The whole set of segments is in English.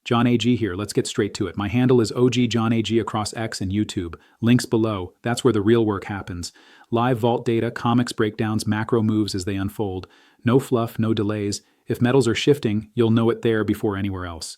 John AG here. Let's get straight to it. My handle is OG John AG across X and YouTube. Links below. That's where the real work happens. Live vault data, comics breakdowns, macro moves as they unfold. No fluff, no delays. If metals are shifting, you'll know it there before anywhere else.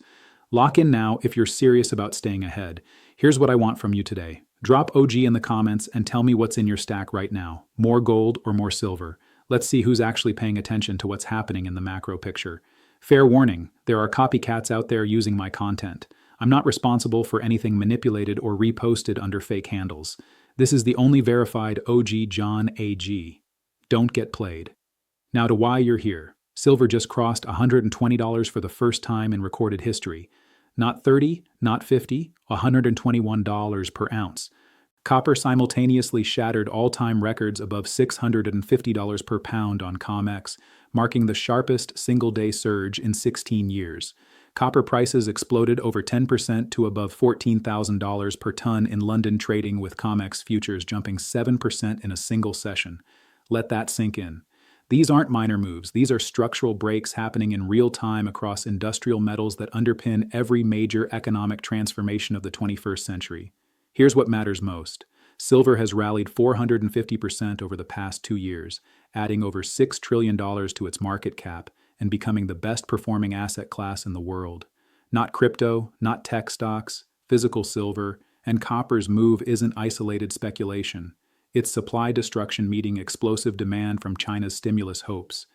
Lock in now if you're serious about staying ahead. Here's what I want from you today. Drop OG in the comments and tell me what's in your stack right now. More gold or more silver? Let's see who's actually paying attention to what's happening in the macro picture. Fair warning, there are copycats out there using my content. I'm not responsible for anything manipulated or reposted under fake handles. This is the only verified OG John AG. Don't get played. Now to why you're here. Silver just crossed $120 for the first time in recorded history. Not 30, not 50, $121 per ounce. Copper simultaneously shattered all-time records above $650 per pound on COMEX, marking the sharpest single-day surge in 16 years. Copper prices exploded over 10% to above $14,000 per ton in London trading, with COMEX futures jumping 7% in a single session. Let that sink in. These aren't minor moves. These are structural breaks happening in real time across industrial metals that underpin every major economic transformation of the 21st century. Here's what matters most. Silver has rallied 450% over the past 2 years, adding over $6 trillion to its market cap and becoming the best-performing asset class in the world. Not crypto, not tech stocks, physical silver, and copper's move isn't isolated speculation. It's supply destruction meeting explosive demand from China's stimulus hopes,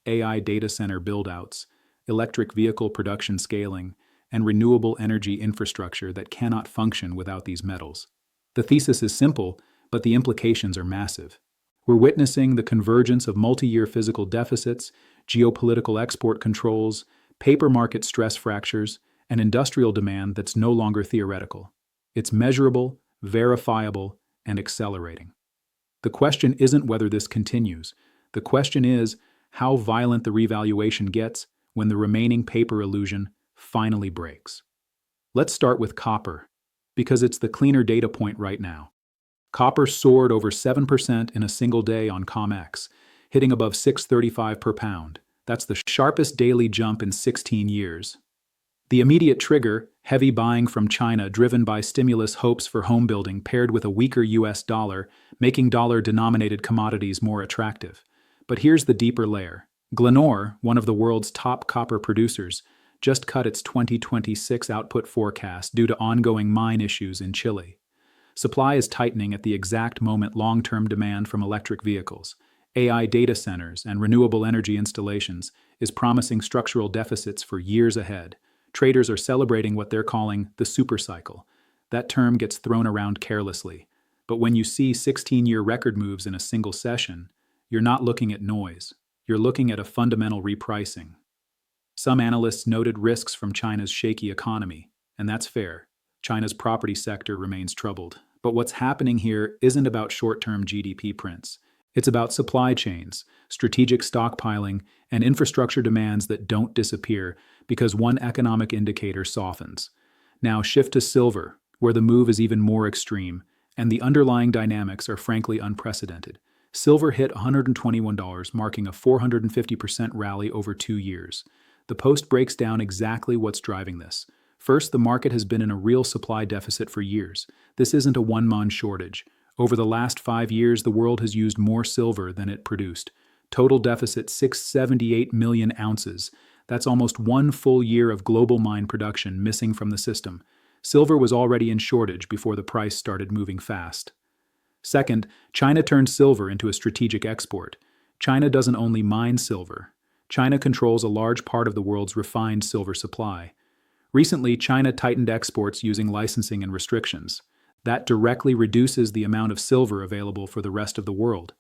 AI data center build-outs, electric vehicle production scaling, and renewable energy infrastructure that cannot function without these metals. The thesis is simple, but the implications are massive. We're witnessing the convergence of multi-year physical deficits, geopolitical export controls, paper market stress fractures, and industrial demand that's no longer theoretical. It's measurable, verifiable, and accelerating. The question isn't whether this continues. The question is how violent the revaluation gets when the remaining paper illusion finally breaks. Let's start with copper, because it's the cleaner data point right now. Copper soared over 7% in a single day on COMEX, hitting above $6.35 per pound. That's the sharpest daily jump in 16 years. The immediate trigger, heavy buying from China driven by stimulus hopes for home building paired with a weaker US dollar, making dollar-denominated commodities more attractive. But here's the deeper layer. Glencore, one of the world's top copper producers, just cut its 2026 output forecast due to ongoing mine issues in Chile. Supply is tightening at the exact moment long-term demand from electric vehicles, AI data centers, and renewable energy installations is promising structural deficits for years ahead. Traders are celebrating what they're calling the Supercycle. That term gets thrown around carelessly, but when you see 16-year record moves in a single session, you're not looking at noise. You're looking at a fundamental repricing. Some analysts noted risks from China's shaky economy, and that's fair. China's property sector remains troubled. But what's happening here isn't about short-term GDP prints. It's about supply chains, strategic stockpiling, and infrastructure demands that don't disappear because one economic indicator softens. Now shift to silver, where the move is even more extreme, and the underlying dynamics are frankly unprecedented. Silver hit $121, marking a 450% rally over 2 years. The post breaks down exactly what's driving this. First, the market has been in a real supply deficit for years. This isn't a one-man shortage. Over the last 5 years, the world has used more silver than it produced. Total deficit 678 million ounces. That's almost 1 full year of global mine production missing from the system. Silver was already in shortage before the price started moving fast. Second, China turned silver into a strategic export. China doesn't only mine silver. China controls a large part of the world's refined silver supply. Recently, China tightened exports using licensing and restrictions. That directly reduces the amount of silver available for the rest of the world.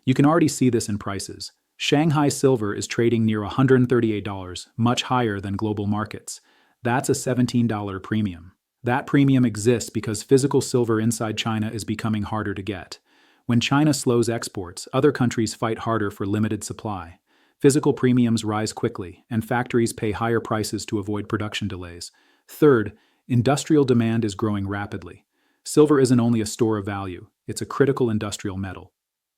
You can already see this in prices. Shanghai silver is trading near $138, much higher than global markets. That's a $17 premium. That premium exists because physical silver inside China is becoming harder to get. When China slows exports, other countries fight harder for limited supply. Physical premiums rise quickly, and factories pay higher prices to avoid production delays. Third, industrial demand is growing rapidly. Silver isn't only a store of value, it's a critical industrial metal.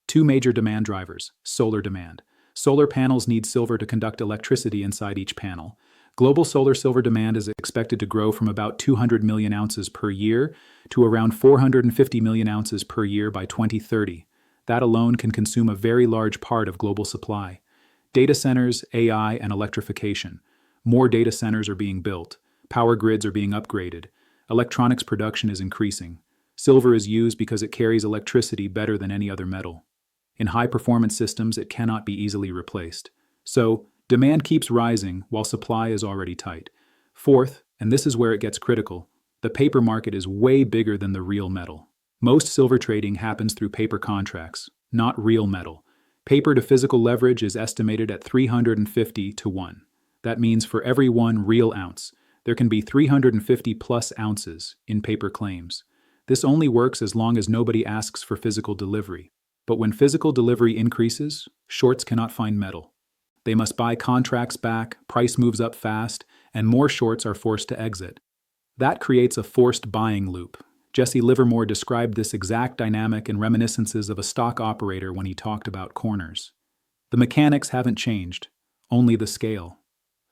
2 major demand drivers. Solar demand. Solar panels need silver to conduct electricity inside each panel. Global solar silver demand is expected to grow from about 200 million ounces per year to around 450 million ounces per year by 2030. That alone can consume a very large part of global supply. Data centers, AI, and electrification. More data centers are being built. Power grids are being upgraded. Electronics production is increasing. Silver is used because it carries electricity better than any other metal. In high-performance systems, it cannot be easily replaced. So, demand keeps rising while supply is already tight. Fourth, and this is where it gets critical, the paper market is way bigger than the real metal. Most silver trading happens through paper contracts, not real metal. Paper to physical leverage is estimated at 350 to 1. That means for every 1 real ounce, there can be 350 plus ounces in paper claims. This only works as long as nobody asks for physical delivery. But when physical delivery increases, shorts cannot find metal. They must buy contracts back, price moves up fast, and more shorts are forced to exit. That creates a forced buying loop. Jesse Livermore described this exact dynamic in reminiscences of a stock operator when he talked about corners. The mechanics haven't changed, only the scale.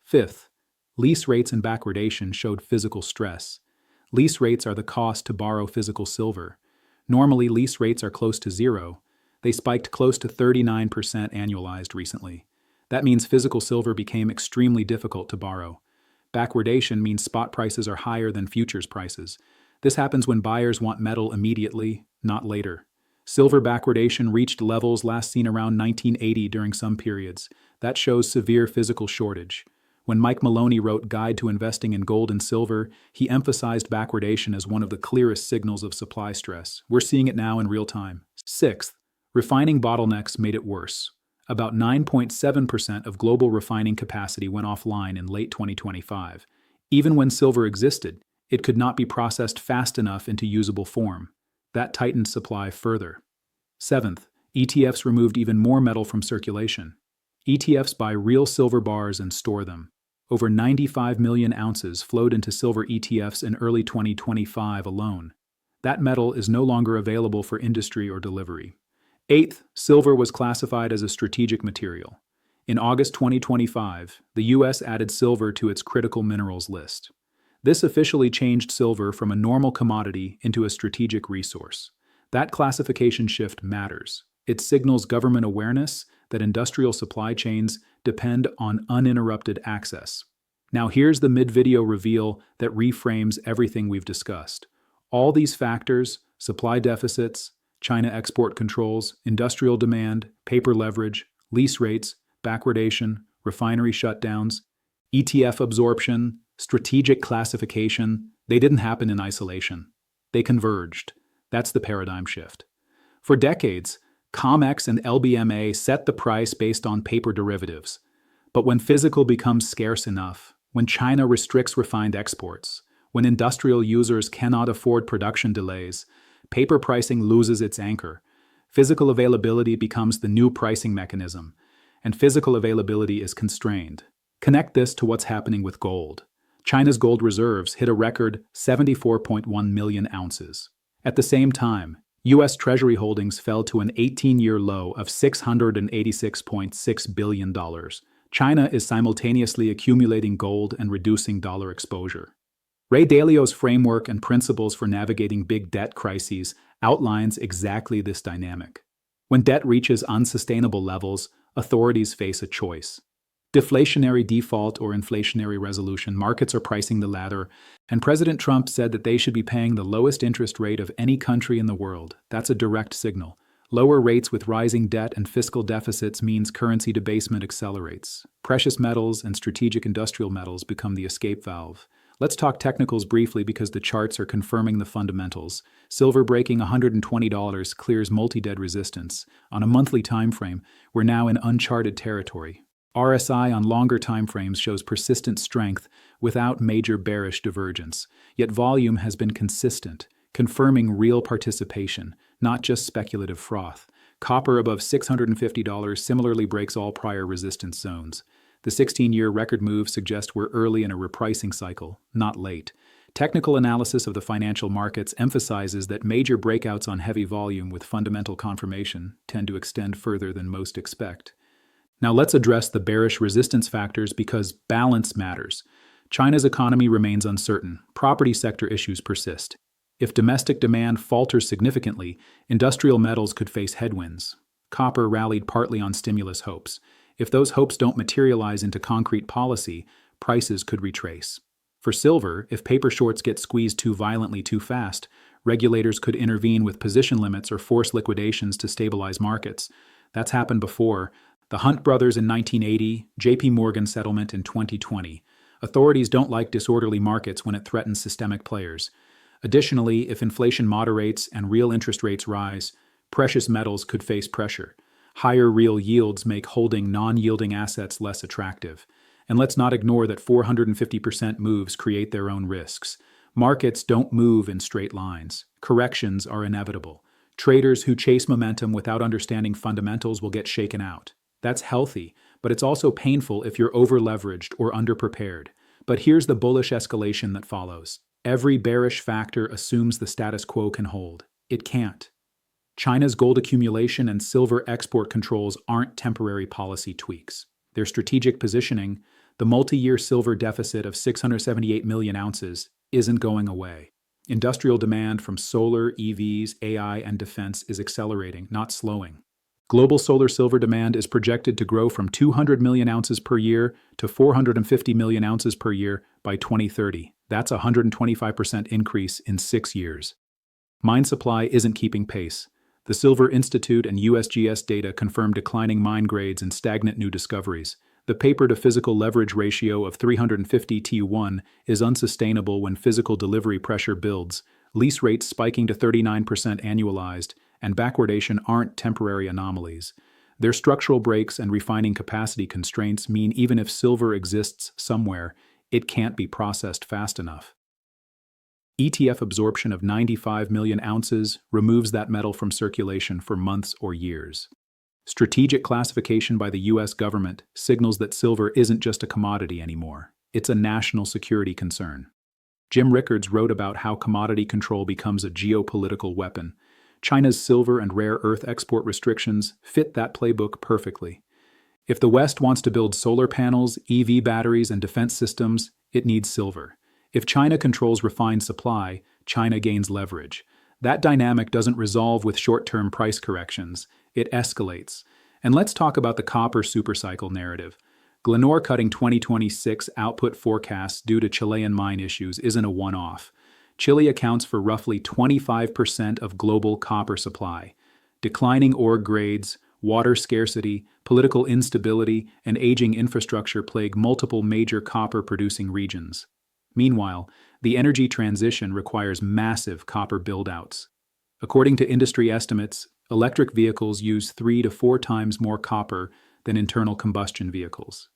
Fifth, lease rates and backwardation showed physical stress. Lease rates are the cost to borrow physical silver. Normally, lease rates are close to zero. They spiked close to 39% annualized recently. That means physical silver became extremely difficult to borrow. Backwardation means spot prices are higher than futures prices. This happens when buyers want metal immediately, not later. Silver backwardation reached levels last seen around 1980 during some periods. That shows severe physical shortage. When Mike Maloney wrote Guide to Investing in Gold and Silver, he emphasized backwardation as one of the clearest signals of supply stress. We're seeing it now in real time. Sixth, refining bottlenecks made it worse. About 9.7% of global refining capacity went offline in late 2025. Even when silver existed, it could not be processed fast enough into usable form. That tightened supply further. Seventh, ETFs removed even more metal from circulation. ETFs buy real silver bars and store them. Over 95 million ounces flowed into silver ETFs in early 2025 alone. That metal is no longer available for industry or delivery. Eighth, silver was classified as a strategic material. In August 2025, the U.S. added silver to its critical minerals list. This officially changed silver from a normal commodity into a strategic resource. That classification shift matters. It signals government awareness that industrial supply chains depend on uninterrupted access. Now here's the mid-video reveal that reframes everything we've discussed. All these factors, supply deficits, China export controls, industrial demand, paper leverage, lease rates, backwardation, refinery shutdowns, ETF absorption, strategic classification, they didn't happen in isolation. They converged. That's the paradigm shift. For decades, COMEX and LBMA set the price based on paper derivatives. But when physical becomes scarce enough, when China restricts refined exports, when industrial users cannot afford production delays, paper pricing loses its anchor. Physical availability becomes the new pricing mechanism, and physical availability is constrained. Connect this to what's happening with gold. China's gold reserves hit a record 74.1 million ounces. At the same time, U.S. Treasury holdings fell to an 18-year low of $686.6 billion. China is simultaneously accumulating gold and reducing dollar exposure. Ray Dalio's framework and principles for navigating big debt crises outlines exactly this dynamic. When debt reaches unsustainable levels, authorities face a choice. Deflationary default or inflationary resolution, markets are pricing the latter, and President Trump said that they should be paying the lowest interest rate of any country in the world. That's a direct signal. Lower rates with rising debt and fiscal deficits means currency debasement accelerates. Precious metals and strategic industrial metals become the escape valve. Let's talk technicals briefly because the charts are confirming the fundamentals. Silver breaking $120 clears multi-dead resistance. On a monthly time frame, we're now in uncharted territory. RSI on longer time frames shows persistent strength without major bearish divergence. Yet volume has been consistent, confirming real participation, not just speculative froth. Copper above $650 similarly breaks all prior resistance zones. The 16-year record move suggests we're early in a repricing cycle, not late. Technical analysis of the financial markets emphasizes that major breakouts on heavy volume with fundamental confirmation tend to extend further than most expect. Now let's address the bearish resistance factors because balance matters. China's economy remains uncertain. Property sector issues persist. If domestic demand falters significantly, industrial metals could face headwinds. Copper rallied partly on stimulus hopes. If those hopes don't materialize into concrete policy, prices could retrace. For silver, if paper shorts get squeezed too violently too fast, regulators could intervene with position limits or force liquidations to stabilize markets. That's happened before. The Hunt brothers in 1980, JP Morgan settlement in 2020. Authorities don't like disorderly markets when it threatens systemic players. Additionally, if inflation moderates and real interest rates rise, precious metals could face pressure. Higher real yields make holding non-yielding assets less attractive. And let's not ignore that 450% moves create their own risks. Markets don't move in straight lines. Corrections are inevitable. Traders who chase momentum without understanding fundamentals will get shaken out. That's healthy, but it's also painful if you're over-leveraged or underprepared. But here's the bullish escalation that follows. Every bearish factor assumes the status quo can hold. It can't. China's gold accumulation and silver export controls aren't temporary policy tweaks. They're strategic positioning. The multi-year silver deficit of 678 million ounces isn't going away. Industrial demand from solar, EVs, AI, and defense is accelerating, not slowing. Global solar silver demand is projected to grow from 200 million ounces per year to 450 million ounces per year by 2030. That's a 125% increase in 6 years. Mine supply isn't keeping pace. The Silver Institute and USGS data confirm declining mine grades and stagnant new discoveries. The paper-to-physical leverage ratio of 350:1 is unsustainable when physical delivery pressure builds, lease rates spiking to 39% annualized, and backwardation aren't temporary anomalies. Their structural breaks and refining capacity constraints mean even if silver exists somewhere, it can't be processed fast enough. ETF absorption of 95 million ounces removes that metal from circulation for months or years. Strategic classification by the U.S. government signals that silver isn't just a commodity anymore. It's a national security concern. Jim Rickards wrote about how commodity control becomes a geopolitical weapon. China's silver and rare earth export restrictions fit that playbook perfectly. If the West wants to build solar panels, EV batteries, and defense systems, it needs silver. If China controls refined supply, China gains leverage. That dynamic doesn't resolve with short-term price corrections. It escalates. And let's talk about the copper supercycle narrative. Glencore cutting 2026 output forecasts due to Chilean mine issues isn't a one-off. Chile accounts for roughly 25% of global copper supply. Declining ore grades, water scarcity, political instability, and aging infrastructure plague multiple major copper-producing regions. Meanwhile, the energy transition requires massive copper build-outs. According to industry estimates, electric vehicles use 3 to 4 times more copper than internal combustion vehicles.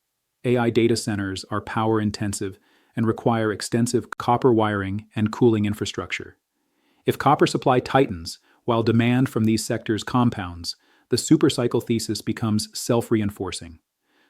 AI data centers are power-intensive and require extensive copper wiring and cooling infrastructure. If copper supply tightens, while demand from these sectors compounds, the supercycle thesis becomes self-reinforcing.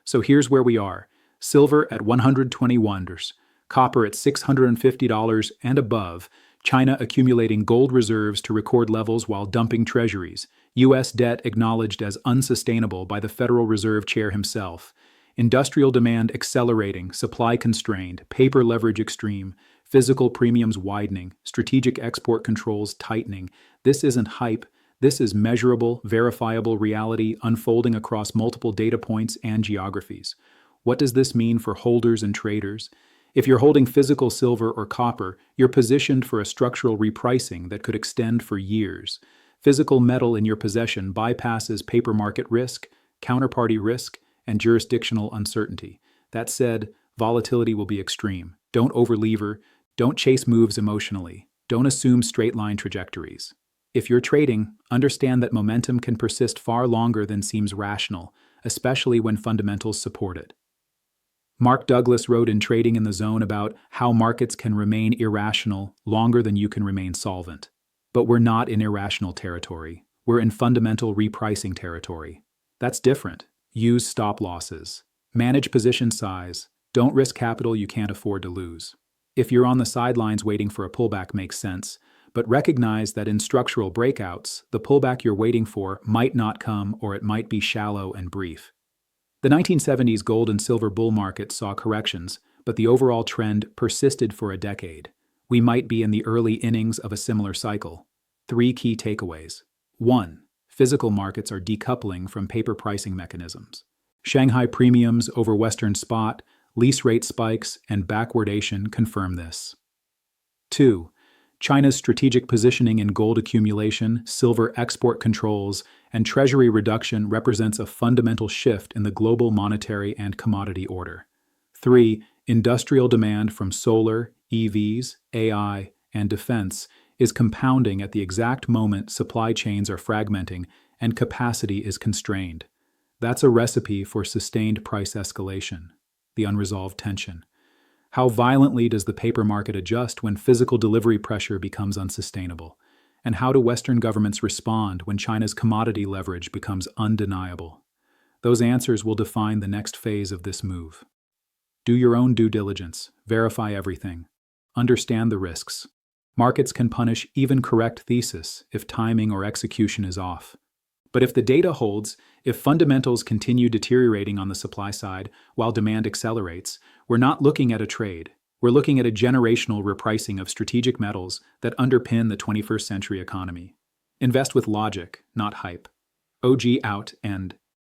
So here's where we are. Silver at $121, copper at $650 and above, China accumulating gold reserves to record levels while dumping treasuries, U.S. debt acknowledged as unsustainable by the Federal Reserve Chair himself, industrial demand accelerating, supply constrained, paper leverage extreme, physical premiums widening, strategic export controls tightening. This isn't hype. This is measurable, verifiable reality unfolding across multiple data points and geographies. What does this mean for holders and traders? If you're holding physical silver or copper, you're positioned for a structural repricing that could extend for years. Physical metal in your possession bypasses paper market risk, counterparty risk, and jurisdictional uncertainty. That said, volatility will be extreme. Don't overlever. Don't chase moves emotionally. Don't assume straight-line trajectories. If you're trading, understand that momentum can persist far longer than seems rational, especially when fundamentals support it. Mark Douglas wrote in Trading in the Zone about how markets can remain irrational longer than you can remain solvent. But we're not in irrational territory. We're in fundamental repricing territory. That's different. Use stop losses. Manage position size. Don't risk capital you can't afford to lose. If you're on the sidelines waiting for a pullback makes sense, but recognize that in structural breakouts, the pullback you're waiting for might not come or it might be shallow and brief. The 1970s gold and silver bull market saw corrections, but the overall trend persisted for a decade. We might be in the early innings of a similar cycle. 3 key takeaways. 1. Physical markets are decoupling from paper pricing mechanisms. Shanghai premiums over Western spot, lease rate spikes, and backwardation confirm this. 2. China's strategic positioning in gold accumulation, silver export controls, and treasury reduction represents a fundamental shift in the global monetary and commodity order. 3. Industrial demand from solar, EVs, AI, and defense is compounding at the exact moment supply chains are fragmenting and capacity is constrained. That's a recipe for sustained price escalation, the unresolved tension. How violently does the paper market adjust when physical delivery pressure becomes unsustainable? And how do Western governments respond when China's commodity leverage becomes undeniable? Those answers will define the next phase of this move. Do your own due diligence, verify everything, understand the risks. Markets can punish even correct thesis if timing or execution is off. But if the data holds, if fundamentals continue deteriorating on the supply side while demand accelerates, we're not looking at a trade. We're looking at a generational repricing of strategic metals that underpin the 21st century economy. Invest with logic, not hype. OG out and